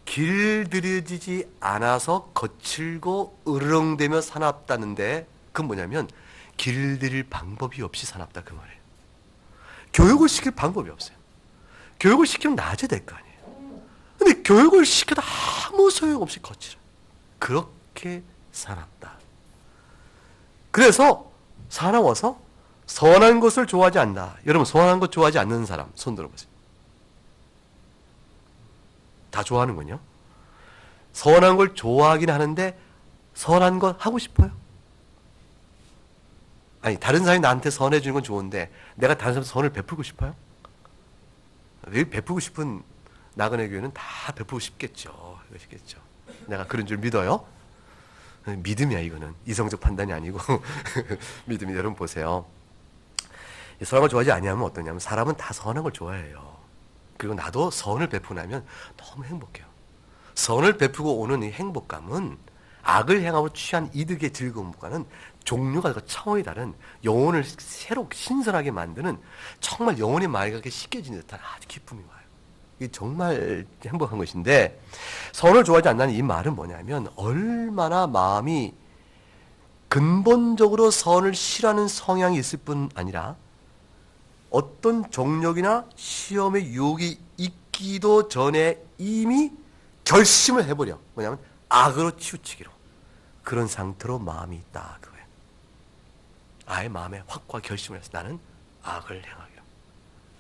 Speaker 1: 길들여지지 않아서 거칠고 으르렁대며 사납다는데 그건 뭐냐면 길들일 방법이 없이 사납다 그 말이에요. 교육을 시킬 방법이 없어요. 교육을 시키면 나아져야 될 거 아니에요. 근데 교육을 시켜도 아무 소용없이 거칠어. 그렇게 사납다. 그래서 사나워서 선한 것을 좋아하지 않는다. 여러분 선한 것 좋아하지 않는 사람 손 들어보세요. 다 좋아하는군요. 선한 걸 좋아하긴 하는데 선한 것 하고 싶어요? 아니 다른 사람이 나한테 선해 주는 건 좋은데 내가 다른 사람한테 선을 베풀고 싶어요? 왜 베풀고 싶은 나그네 교회는 다 베풀고 싶겠죠. 내가 그런 줄 믿어요. 믿음이야 이거는. 이성적 판단이 아니고 믿음이. 여러분 보세요. 선한 걸 좋아하지 아니하면 어떠냐면 사람은 다 선한 걸 좋아해요. 그리고 나도 선을 베푸나면 너무 행복해요. 선을 베푸고 오는 이 행복감은 악을 행하고 취한 이득의 즐거움과는 종류가 차원이 다른 영혼을 새로 신선하게 만드는 정말 영혼의 맑게 씻겨지는 듯한 아주 기쁨이 와요. 이게 정말 행복한 것인데 선을 좋아하지 않는다는 이 말은 뭐냐면 얼마나 마음이 근본적으로 선을 싫어하는 성향이 있을 뿐 아니라 어떤 정력이나 시험의 유혹이 있기도 전에 이미 결심을 해버려. 뭐냐면 악으로 치우치기로. 그런 상태로 마음이 있다 그거예요. 아예 마음에 확고한 결심을 해서 나는 악을 행하기로.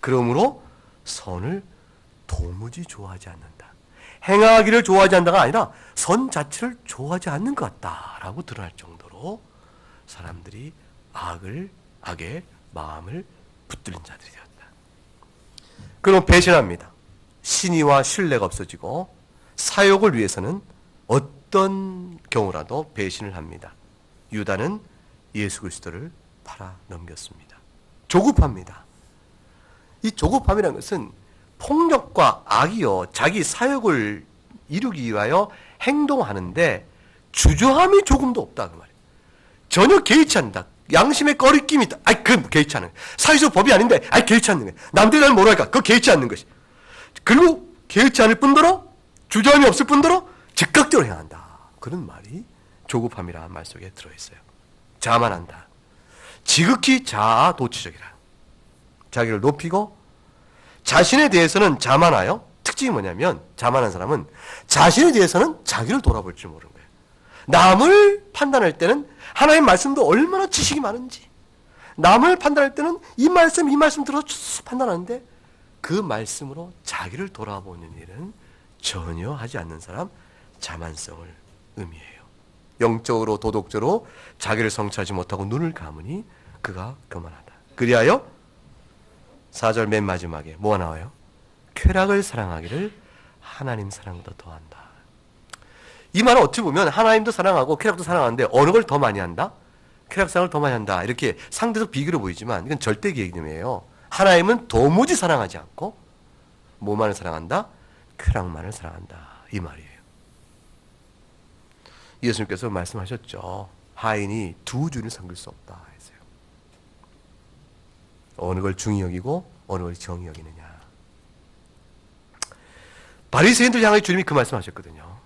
Speaker 1: 그러므로 선을 도무지 좋아하지 않는다. 행하기를 좋아하지 않는다가 아니라 선 자체를 좋아하지 않는 것 같다라고 드러날 정도로 사람들이 악의 마음을 붙들린 자들이 되었다. 그럼 배신합니다. 신의와 신뢰가 없어지고 사욕을 위해서는 어떤 경우라도 배신을 합니다. 유다는 예수 그리스도를 팔아 넘겼습니다. 조급합니다. 이 조급함이라는 것은 폭력과 악이요, 자기 사욕을 이루기 위하여 행동하는데 주저함이 조금도 없다 그 말이에요. 전혀 개의치 않는다. 양심의 꺼리낌이 있다. 그 개의치 않는 거예요. 사회적 법이 아닌데 개의치 않는 거예요. 남들이 날 뭐라 할까? 그거 개의치 않는 것이. 그리고 개의치 않을 뿐더러 주저함이 없을 뿐더러 즉각적으로 행한다. 그런 말이 조급함이라는 말 속에 들어있어요. 자만한다. 지극히 자아도취적이라. 자기를 높이고 자신에 대해서는 자만하여 특징이 뭐냐면 자만한 사람은 자신에 대해서는 자기를 돌아볼 줄 모르는 거예요. 남을 판단할 때는 하나님 말씀도 얼마나 지식이 많은지 남을 판단할 때는 이 말씀 들어서 판단하는데 그 말씀으로 자기를 돌아보는 일은 전혀 하지 않는 사람 자만성을 의미해요. 영적으로 도덕적으로 자기를 성취하지 못하고 눈을 감으니 그가 교만하다. 그리하여 4절 맨 마지막에 뭐가 나와요? 쾌락을 사랑하기를 하나님 사랑보다 더한다. 이 말은 어찌 보면 하나님도 사랑하고 쾌락도 사랑하는데 어느 걸 더 많이 한다? 쾌락 사랑을 더 많이 한다. 이렇게 상대적 비교로 보이지만 이건 절대 개념이에요. 하나님은 도무지 사랑하지 않고 뭐만을 사랑한다? 쾌락만을 사랑한다. 이 말이에요. 예수님께서 말씀하셨죠. 하인이 두 주를 섬길 수 없다 했어요. 어느 걸 중히 여기고 어느 걸 정히 여기느냐. 바리새인들 향해 주님이 그 말씀하셨거든요.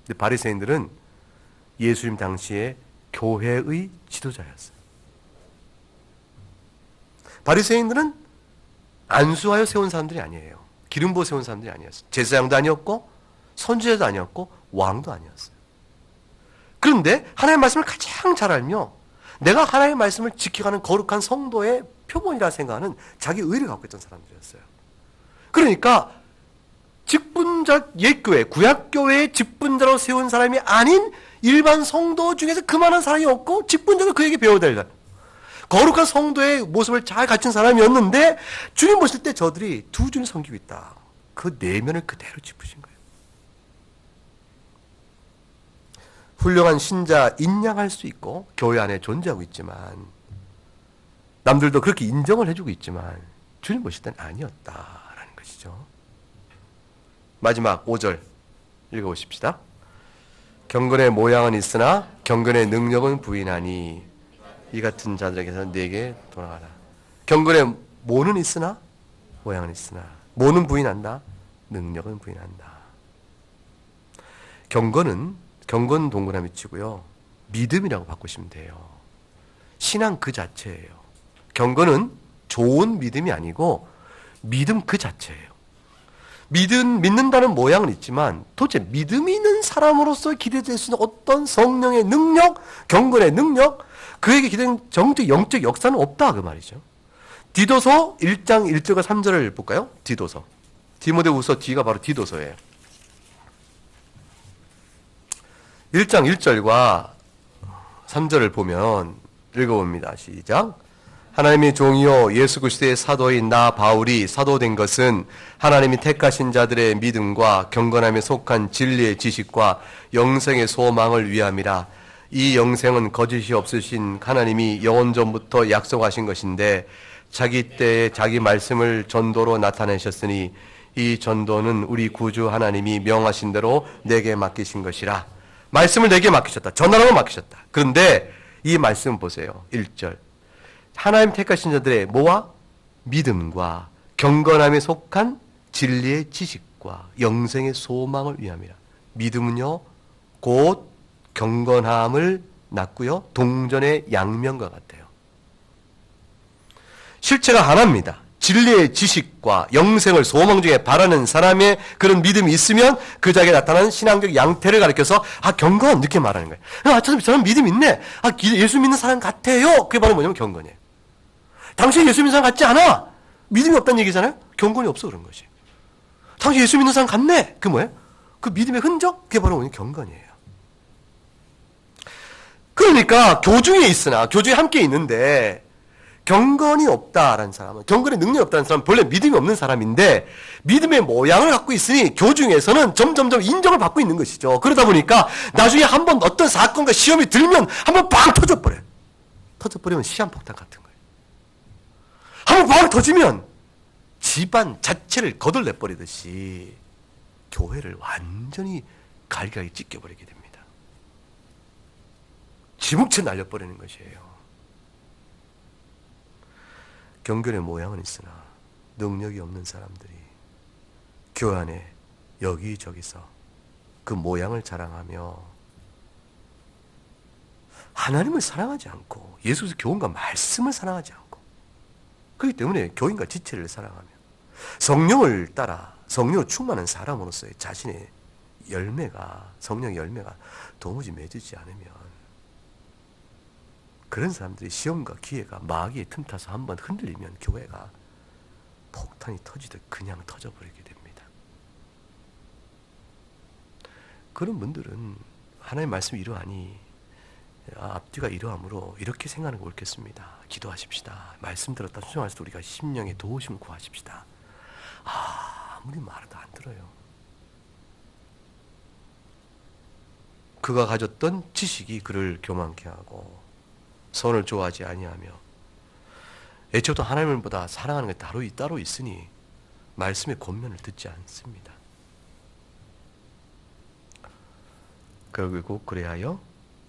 Speaker 1: 근데 바리새인들은 예수님 당시에 교회의 지도자였어요. 바리새인들은 안수하여 세운 사람들이 아니에요. 기름 부어 세운 사람들이 아니었어요. 제사장도 아니었고 선지자도 아니었고 왕도 아니었어요. 그런데 하나님의 말씀을 가장 잘 알며 내가 하나님의 말씀을 지켜가는 거룩한 성도의 표본이라 생각하는 자기 의를 갖고 있던 사람들이었어요. 그러니까 직분자, 옛교회, 구약교회의 직분자로 세운 사람이 아닌 일반 성도 중에서 그만한 사람이 없고 직분자로 그에게 배워야 된다. 거룩한 성도의 모습을 잘 갖춘 사람이었는데 주님 보실 때 저들이 두 주를 섬기고 있다. 그 내면을 그대로 짚으신 거예요. 훌륭한 신자 인양할 수 있고 교회 안에 존재하고 있지만 남들도 그렇게 인정을 해주고 있지만 주님 보실 때는 아니었다라는 것이죠. 마지막 5절 읽어보십시다. 경건의 모양은 있으나 경건의 능력은 부인하니 이 같은 자들에게서 내게 돌아가라. 경건의 모는 있으나 모양은 있으나 모는 부인한다. 능력은 부인한다. 경건 동그라미 치고요. 믿음이라고 바꾸시면 돼요. 신앙 그 자체예요. 경건은 좋은 믿음이 아니고 믿음 그 자체예요. 믿는다는 모양은 있지만 도대체 믿음이 있는 사람으로서 기대될 수 있는 어떤 성령의 능력, 경건의 능력, 그에게 기대는 정적, 영적 역사는 없다 그 말이죠. 디도서 1장 1절과 3절을 볼까요? 디도서. 디모데후서 뒤가 바로 디도서예요. 1장 1절과 3절을 보면 읽어봅니다. 시작. 하나님의 종이요 예수 그리스도의 사도인 나 바울이 사도된 것은 하나님이 택하신 자들의 믿음과 경건함에 속한 진리의 지식과 영생의 소망을 위함이라. 이 영생은 거짓이 없으신 하나님이 영원 전부터 약속하신 것인데 자기 때에 자기 말씀을 전도로 나타내셨으니 이 전도는 우리 구주 하나님이 명하신 대로 내게 맡기신 것이라. 말씀을 내게 맡기셨다. 전하라고 맡기셨다. 그런데 이 말씀 보세요. 1절. 하나님 택하신 자들의 뭐와? 믿음과 경건함에 속한 진리의 지식과 영생의 소망을 위함이라. 믿음은요, 곧 경건함을 낳고요, 동전의 양면과 같아요. 실체가 하나입니다. 진리의 지식과 영생을 소망 중에 바라는 사람의 그런 믿음이 있으면 그 자기에 나타나는 신앙적 양태를 가리켜서 경건 이렇게 말하는 거예요. 저는 믿음 있네. 예수 믿는 사람 같아요. 그게 바로 뭐냐면 경건이에요. 당신 예수 믿는 사람 같지 않아. 믿음이 없다는 얘기잖아요. 경건이 없어 그런 것이. 당신 예수 믿는 사람 같네. 그게 뭐예요? 그 믿음의 흔적? 그게 바로 뭐냐면 경건이에요. 그 그러니까 교중에 있으나 교중에 함께 있는데 경건이 없다라는 사람은, 경건의 능력이 없다는 사람은 본래 믿음이 없는 사람인데 믿음의 모양을 갖고 있으니 교중에서는 점점점 인정을 받고 있는 것이죠. 그러다 보니까 나중에 한번 어떤 사건과 시험이 들면 한번 빵 터져버려요. 터져버리면 시한폭탄 같은 거예요. 한번 빵 터지면 집안 자체를 거덜내버리듯이 교회를 완전히 갈기갈기 찢겨버리게 됩니다. 지붕채 날려버리는 것이에요. 경건의 모양은 있으나 능력이 없는 사람들이 교회 안에 여기저기서 그 모양을 자랑하며 하나님을 사랑하지 않고 예수의 교훈과 말씀을 사랑하지 않고, 그렇기 때문에 교인과 지체를 사랑하며 성령을 따라 성령으로 충만한 사람으로서의 자신의 열매가, 성령의 열매가 도무지 맺지 않으면 그런 사람들이 시험과 기회가 마귀의 틈타서 한번 흔들리면 교회가 폭탄이 터지듯 그냥 터져버리게 됩니다. 그런 분들은 하나님의 말씀이 이러하니 앞뒤가 이러하므로 이렇게 생각하는 게 옳겠습니다. 기도하십시다. 말씀 들었다 순종하실 때 우리가 심령의 도우심을 구하십시다. 아무리 말해도 안 들어요. 그가 가졌던 지식이 그를 교만케 하고 선을 좋아하지 아니하며 애초부터 하나님보다 사랑하는 게 따로 있으니 말씀의 권면을 듣지 않습니다. 결국 그래하여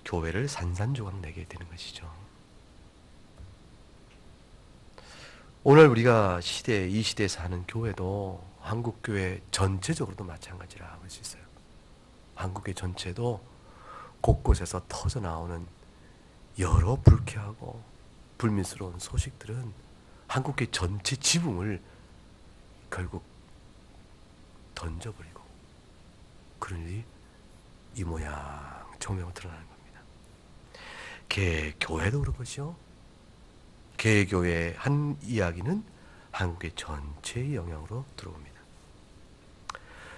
Speaker 1: 교회를 산산조각 내게 되는 것이죠. 오늘 우리가 이 시대에 사는 교회도 한국교회 전체적으로도 마찬가지라 할 수 있어요. 한국교회 전체도 곳곳에서 터져나오는 여러 불쾌하고 불미스러운 소식들은 한국교회 전체 지붕을 결국 던져버리고, 그러니 이 모양 저 모양으로 드러나는 겁니다. 개교회도 그런 것이요, 개교회의 한 이야기는 한국의 전체의 영향으로 들어옵니다.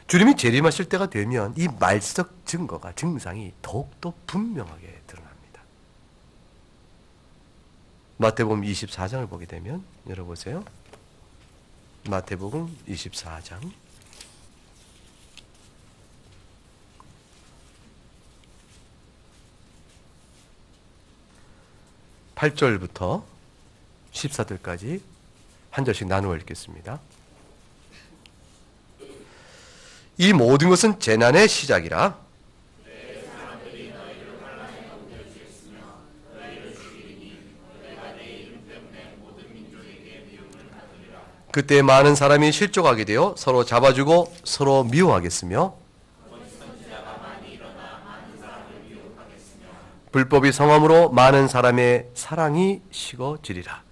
Speaker 1: 주님이 재림하실 때가 되면 이 말적 증거가, 증상이 더욱더 분명하게 드러납니다. 마태복음 24장을 보게 되면 열어보세요. 마태복음 24장 8절부터 14절까지 한 절씩 나누어 읽겠습니다. 이 모든 것은 재난의 시작이라. 그때 많은 사람이 실족하게 되어 서로 잡아주고 서로 미워하겠으며 불법이 성함으로 많은 사람의 사랑이 식어지리라.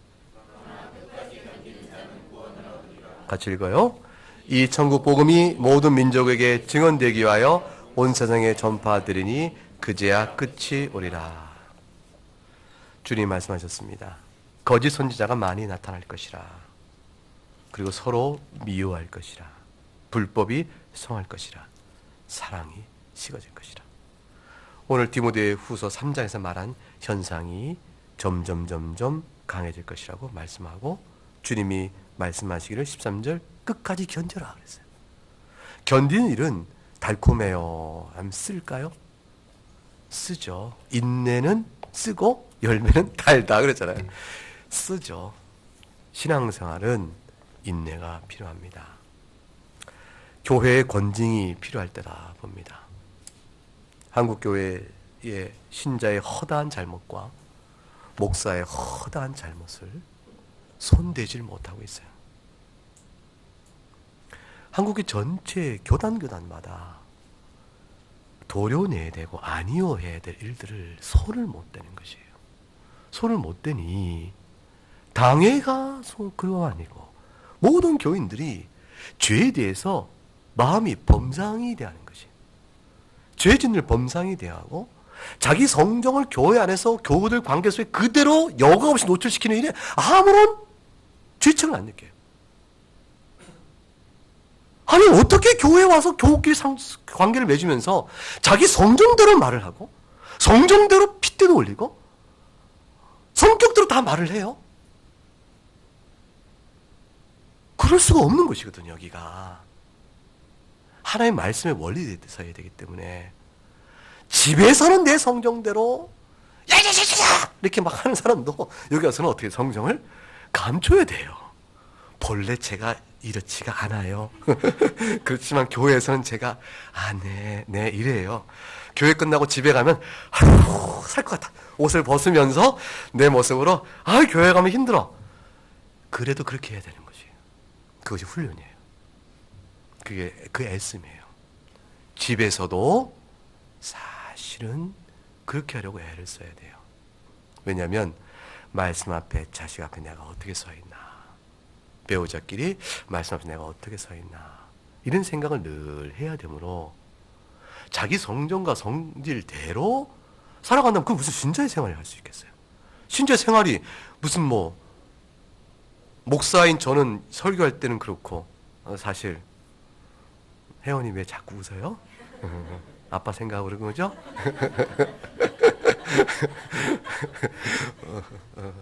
Speaker 1: 같이 읽어요. 이 천국 복음이 모든 민족에게 증언되기 위하여 온 세상에 전파되리니 그제야 끝이 오리라. 주님 말씀하셨습니다. 거짓 선지자가 많이 나타날 것이라. 그리고 서로 미워할 것이라. 불법이 성할 것이라. 사랑이 식어질 것이라. 오늘 디모데 후서 3장에서 말한 현상이 점점 강해질 것이라고 말씀하고, 주님이 말씀하시기를 13절 끝까지 견뎌라 그랬어요. 견디는 일은 달콤해요. 하면 쓸까요? 쓰죠. 인내는 쓰고 열매는 달다 그랬잖아요. 쓰죠. 신앙생활은 인내가 필요합니다. 교회의 권징이 필요할 때다 봅니다. 한국교회의 신자의 허다한 잘못과 목사의 허다한 잘못을 손대질 못하고 있어요. 한국의 전체 교단마다 도려내야 되고 아니어야 될 일들을 손을 못 대는 것이에요. 손을 못 대니 당회가 그거 아니고 모든 교인들이 죄에 대해서 마음이 범상이 대하는 것이에요. 죄진을 범상이 대하고 자기 성정을 교회 안에서 교우들 관계 속에 그대로 여과 없이 노출시키는 일에 아무런 죄책을 안 느껴요. 아니 어떻게 교회에 와서 교우끼리 관계를 맺으면서 자기 성정대로 말을 하고 성정대로 핏대도 올리고 성격대로 다 말을 해요. 그럴 수가 없는 것이거든요. 여기가 하나님의 말씀의 원리에 서야 되기 때문에 집에서는 내 성정대로 야야야야 이렇게 막 하는 사람도 여기 와서는 어떻게 성정을 감춰야 돼요. 본래 제가 이렇지가 않아요. 그렇지만 교회에서는 제가 네 이래요. 교회 끝나고 집에 가면 살 것 같아. 옷을 벗으면서 내 모습으로 교회 가면 힘들어. 그래도 그렇게 해야 되는 거지. 그것이 훈련이에요. 그게 그 애씀이에요. 집에서도 사실은 그렇게 하려고 애를 써야 돼요. 왜냐하면 말씀 앞에 자식 앞에 내가 어떻게 서 있나, 배우자끼리 말씀 앞에 내가 어떻게 서 있나 이런 생각을 늘 해야 되므로 자기 성정과 성질대로 살아간다면 그 무슨 신자의 생활을 할 수 있겠어요? 신자 생활이 무슨 목사인 저는 설교할 때는 그렇고 사실 혜원이 왜 자꾸 웃어요? 아빠 생각하고 그런 거죠?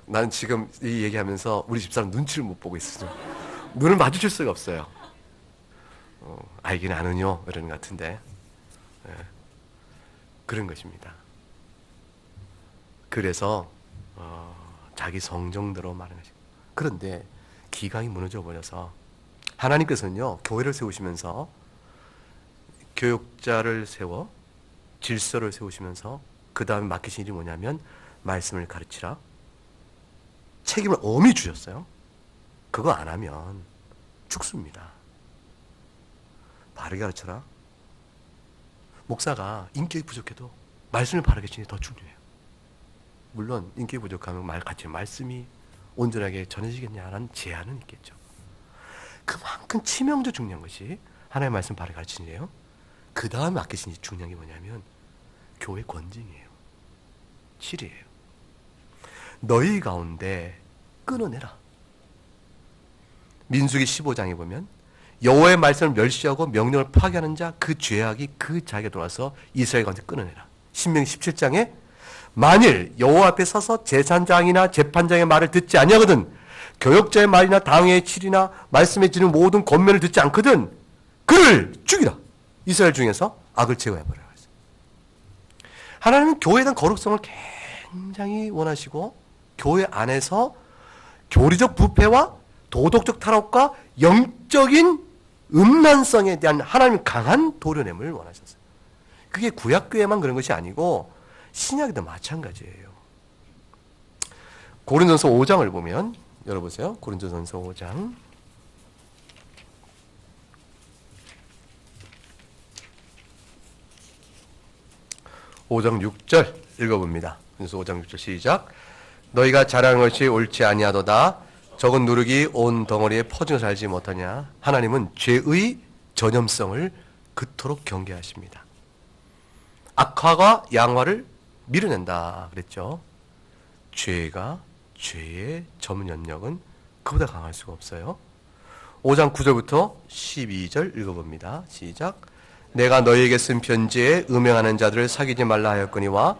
Speaker 1: 난 지금 이 얘기하면서 우리 집사람 눈치를 못 보고 있어요. 눈을 마주칠 수가 없어요. 알긴 아느뇨 이러는 것 같은데 그런 것입니다. 그래서 자기 성정대로 말하는 것입니다. 그런데 기강이 무너져 버려서 하나님께서는요 교회를 세우시면서 교육자를 세워 질서를 세우시면서 그 다음에 맡기신 일이 뭐냐면 말씀을 가르치라. 책임을 엄히 주셨어요. 그거 안 하면 죽습니다. 바르게 가르쳐라. 목사가 인격이 부족해도 말씀을 바르게 주는 게 더 중요해요. 물론 인격이 부족하면 말씀이 온전하게 전해지겠냐라는 제한은 있겠죠. 그만큼 치명적으로 중요한 것이 하나님의 말씀 바르게 가르치는 일이에요. 그 다음에 맡기신 일이 중요한 게 뭐냐면 교회 권징이에요. 7이에요. 너희 가운데 끊어내라. 민수기 15장에 보면 여호와의 말씀을 멸시하고 명령을 파괴하는 자 그 죄악이 그 자에게 돌아서 이스라엘 가운데 끊어내라. 신명기 17장에 만일 여호와 앞에 서서 제사장이나 재판장의 말을 듣지 아니하거든 교역자의 말이나 당회의 칠이나 말씀에 지는 모든 권면을 듣지 않거든 그를 죽이라. 이스라엘 중에서 악을 제거해버려라. 하나님은 교회에 대한 거룩성을 굉장히 원하시고 교회 안에서 교리적 부패와 도덕적 타락과 영적인 음란성에 대한 하나님의 강한 도려냄을 원하셨어요. 그게 구약교회만 그런 것이 아니고 신약에도 마찬가지예요. 고린도전서 5장을 보면 열어보세요. 고린도전서 5장 5장 6절 읽어봅니다. 그래서 5장 6절 시작. 너희가 잘하는 것이 옳지 아니하도다. 적은 누룩이 온 덩어리에 퍼져 살지 못하냐. 하나님은 죄의 전염성을 그토록 경계하십니다. 악화가 양화를 밀어낸다 그랬죠. 죄의 전문 영역은 그보다 강할 수가 없어요. 5장 9절부터 12절 읽어봅니다. 시작. 내가 너희에게 쓴 편지에 음행하는 자들을 사귀지 말라 하였거니와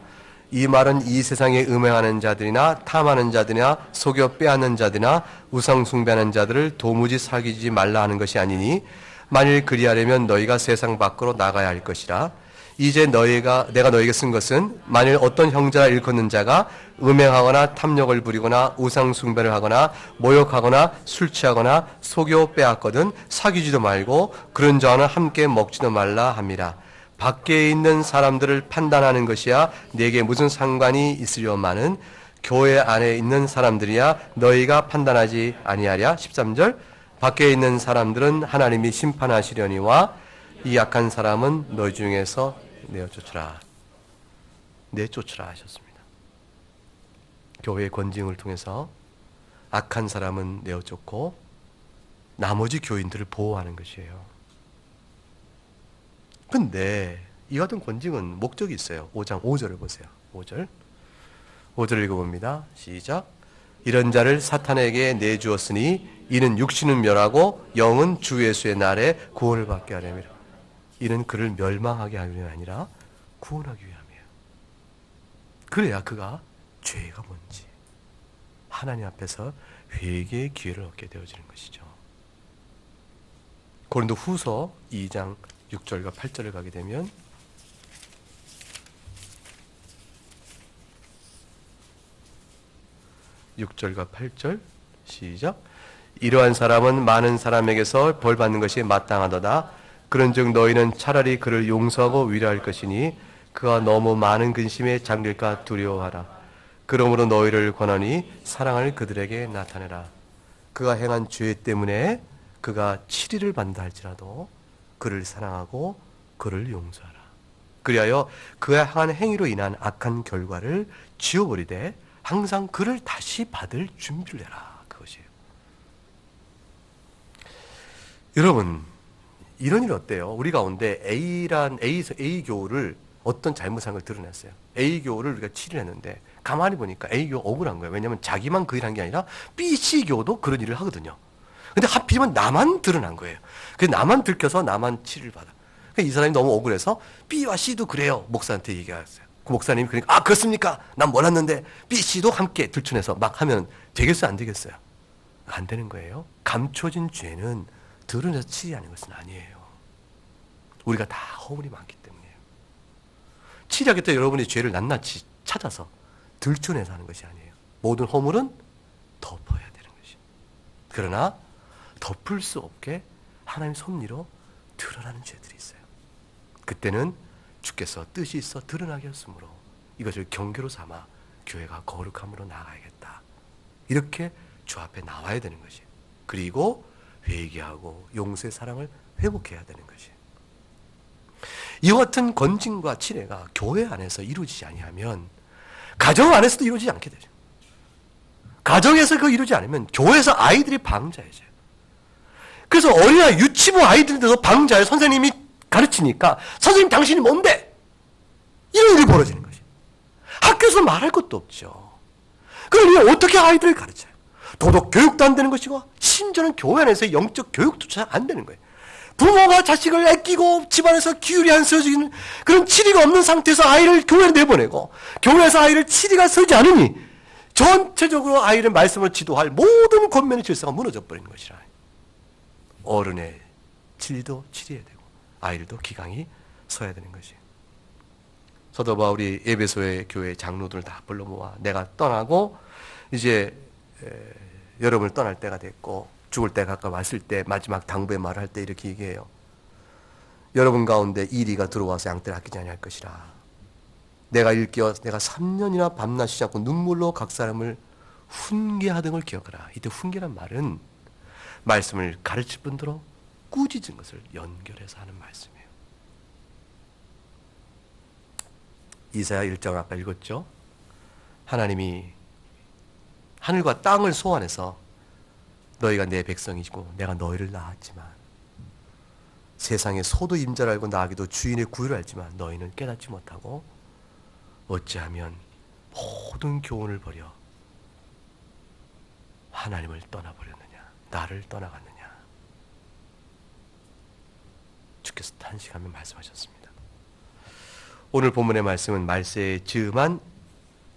Speaker 1: 이 말은 이 세상에 음행하는 자들이나 탐하는 자들이나 속여 빼앗는 자들이나 우상 숭배하는 자들을 도무지 사귀지 말라 하는 것이 아니니 만일 그리하려면 너희가 세상 밖으로 나가야 할 것이라. 이제 내가 너희에게 쓴 것은 만일 어떤 형제라 일컫는 자가 음행하거나 탐욕을 부리거나 우상 숭배를 하거나 모욕하거나 술 취하거나 속여 빼앗거든 사귀지도 말고 그런 자와는 함께 먹지도 말라 함이라. 밖에 있는 사람들을 판단하는 것이야 내게 무슨 상관이 있으려마는 교회 안에 있는 사람들이야 너희가 판단하지 아니하랴. 13절. 밖에 있는 사람들은 하나님이 심판하시려니와 이 약한 사람은 너희 중에서 내쫓으라 하셨습니다. 교회의 권징을 통해서 악한 사람은 내어쫓고 나머지 교인들을 보호하는 것이에요. 근데 이 같은 권징은 목적이 있어요. 5장 5절을 보세요. 5절 읽어봅니다. 시작. 이런 자를 사탄에게 내주었으니 이는 육신은 멸하고 영은 주 예수의 날에 구원을 받게 하려니라. 이는 그를 멸망하게 하려는 아니라 구원하기 위함이에요. 그래야 그가 죄가 뭔지 하나님 앞에서 회개의 기회를 얻게 되어지는 것이죠. 고린도 후서 2장 6절과 8절을 가게 되면 (6절과 8절) 시작. 이러한 사람은 많은 사람에게서 벌 받는 것이 마땅하도다. 그런즉 너희는 차라리 그를 용서하고 위로할 것이니 그가 너무 많은 근심에 잠길까 두려워하라. 그러므로 너희를 권하니 사랑을 그들에게 나타내라. 그가 행한 죄 때문에 그가 치리를 받는다 할지라도 그를 사랑하고 그를 용서하라. 그리하여 그가 행한 행위로 인한 악한 결과를 지워버리되 항상 그를 다시 받을 준비를 해라. 그것이에요. 여러분, 이런 일 어때요? 우리 가운데 A 교우를 어떤 잘못한 걸 드러냈어요. A 교우를 우리가 치료를 했는데 가만히 보니까 A 교우 억울한 거예요. 왜냐하면 자기만 그 일을 한 게 아니라 B, C 교우도 그런 일을 하거든요. 근데 하필이면 나만 드러난 거예요. 그래서 나만 들켜서 나만 치료를 받아. 그러니까 이 사람이 너무 억울해서 B와 C도 그래요. 목사한테 얘기했어요. 그 목사님이 그러니까 아 그렇습니까? 난 몰랐는데 B, C도 함께 들춰내서 막 하면 되겠어요? 안 되겠어요? 안 되는 거예요. 감춰진 죄는 드러내서 치리하는 것은 아니에요. 우리가 다 허물이 많기 때문이에요. 치리하겠다 여러분이 죄를 낱낱이 찾아서 들춰내서 하는 것이 아니에요. 모든 허물은 덮어야 되는 것이에요. 그러나 덮을 수 없게 하나님 섭리로 드러나는 죄들이 있어요. 그때는 주께서 뜻이 있어 드러나게 하심으로 이것을 경계로 삼아 교회가 거룩함으로 나아가야겠다. 이렇게 주 앞에 나와야 되는 것이에요. 그리고 회개하고 용서의 사랑을 회복해야 되는 것이에요. 이와 같은 건진과 치례가 교회 안에서 이루어지지 아니하면 가정 안에서도 이루어지지 않게 되죠. 가정에서 그거 이루어지지 않으면 교회에서 아이들이 방자해져요. 그래서 어린아이 유치부 아이들도 방자예요. 선생님이 가르치니까 선생님 당신이 뭔데? 이런 일이 벌어지는 것이에요. 학교에서 말할 것도 없죠. 그러니 어떻게 아이들을 가르쳐요? 도덕 교육도 안 되는 것이고 심지어는 교회 안에서 영적 교육도 잘 안 되는 거예요. 부모가 자식을 아끼고 집안에서 기율이 안 서지는 그런 치리가 없는 상태에서 아이를 교회에 내보내고 교회에서 아이를 치리가 서지 않으니 전체적으로 아이를 말씀으로 지도할 모든 권면의 질서가 무너져 버리는 것이라. 어른의 진리도 치리해야 되고 아이들도 기강이 서야 되는 것이에요. 사도 바울이 에베소의 교회 장로들을 다 불러 모아 내가 떠나고 이제 여러분을 떠날 때가 됐고 죽을 때가 가까이 왔을 때 마지막 당부의 말을 할 때 이렇게 얘기해요. 여러분 가운데 이리가 들어와서 양떼를 아끼지 아니할 것이라. 내가 일깨워 내가 3년이나 밤낮 쉬지 않고 눈물로 각 사람을 훈계하던 걸 기억하라. 이때 훈계란 말은 말씀을 가르칠 뿐더러 꾸짖은 것을 연결해서 하는 말씀이에요. 이사야 1장을 아까 읽었죠. 하나님이 하늘과 땅을 소환해서 너희가 내 백성이고 내가 너희를 낳았지만 세상에 소도 임자를 알고 나기도 주인의 구유를 알지만 너희는 깨닫지 못하고 어찌하면 모든 교훈을 버려 하나님을 떠나버렸느냐 나를 떠나갔느냐. 주께서 탄식하며 말씀하셨습니다. 오늘 본문의 말씀은 말세에 즈음한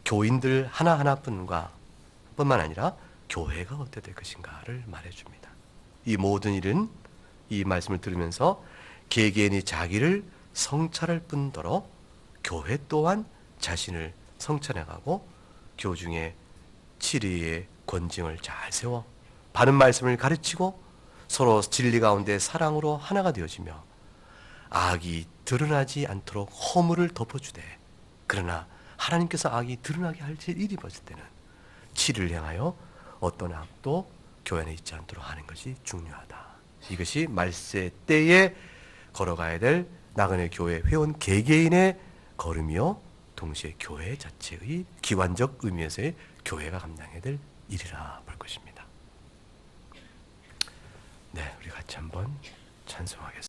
Speaker 1: 교인들 하나하나뿐만 아니라 교회가 어떻게 될 것인가를 말해줍니다. 이 모든 일은 이 말씀을 들으면서 개개인이 자기를 성찰할 뿐더러 교회 또한 자신을 성찰해가고 교중에 치리의 권징을 잘 세워 바른 말씀을 가르치고 서로 진리 가운데 사랑으로 하나가 되어지며 악이 드러나지 않도록 허물을 덮어주되 그러나 하나님께서 악이 드러나게 할 일이 벌어질 때는 치리를 향하여 어떤 악도 교회 안에 있지 않도록 하는 것이 중요하다. 이것이 말세 때에 걸어가야 될 나그네 교회 회원 개개인의 걸음이요 동시에 교회 자체의 기관적 의미에서의 교회가 감당해야 될 일이라 볼 것입니다. 네, 우리 같이 한번 찬송하겠습니다.